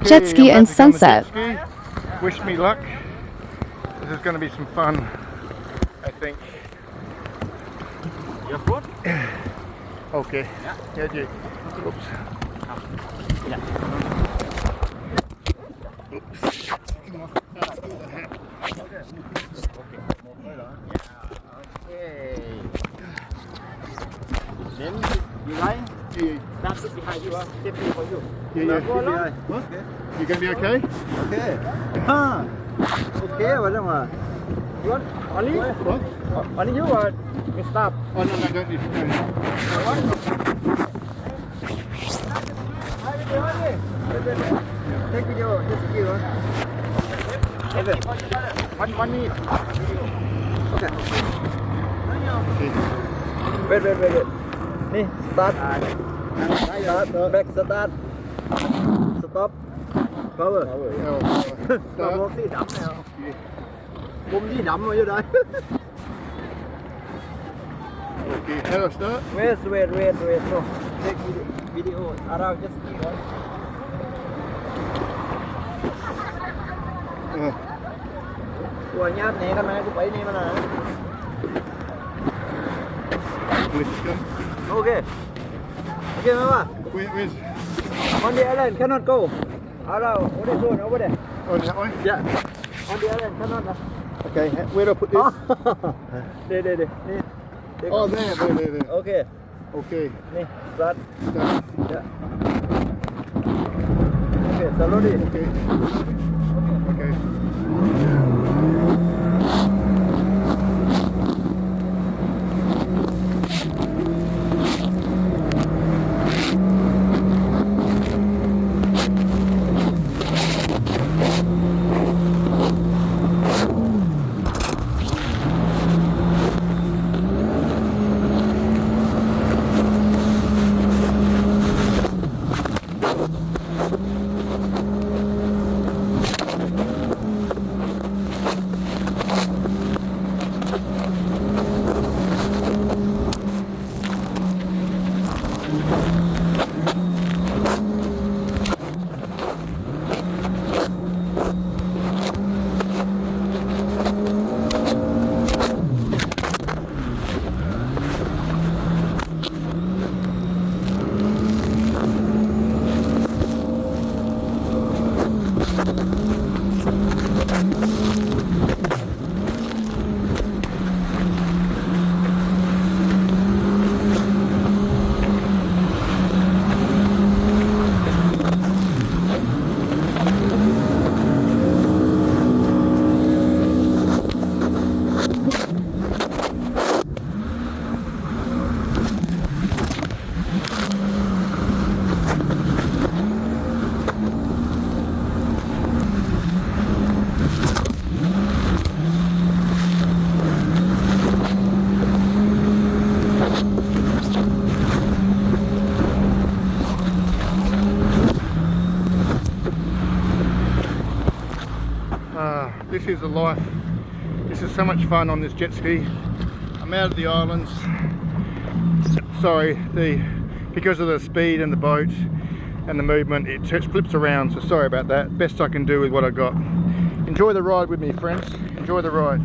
Jetski and sunset. Wish me luck. This is going to be some fun, I think. Your foot? Okay. Yeah. Yeah. Oops. Yeah. Oops. Come on. Okay. Then you right? Start it behind you. Safety for you. Yeah. Go along. What? You going to be okay? Okay. Ah. Okay, what am I? You want only? What? Only you or we stop? Oh no, don't need to go. Take video, just give us. Okay. One minute. Okay. Wait. Ni, start. Start. Back start. Stop. Cover. Stop. Một tí đậm nào. Bung tí đậm rồi vô đây. Okay, how do I start? Wait. No. Take video around just give us. Ủa nhát này cái này cũng bảy này mà nè. Let's go. Okay, mama. Where's? On the island cannot go. Around over there. Over there. Oh, that way? Yeah. On the island cannot. Okay, where do I put this? There. Oh, there. Okay. Okay. Ni, start. Start. Yeah. Okay, slowly. Okay. This is the life. This is so much fun on this jet ski. I'm out of the islands. Sorry, because of the speed and the boat and the movement, it flips around, so sorry about that. Best I can do with what I got. Enjoy the ride with me, friends. Enjoy the ride.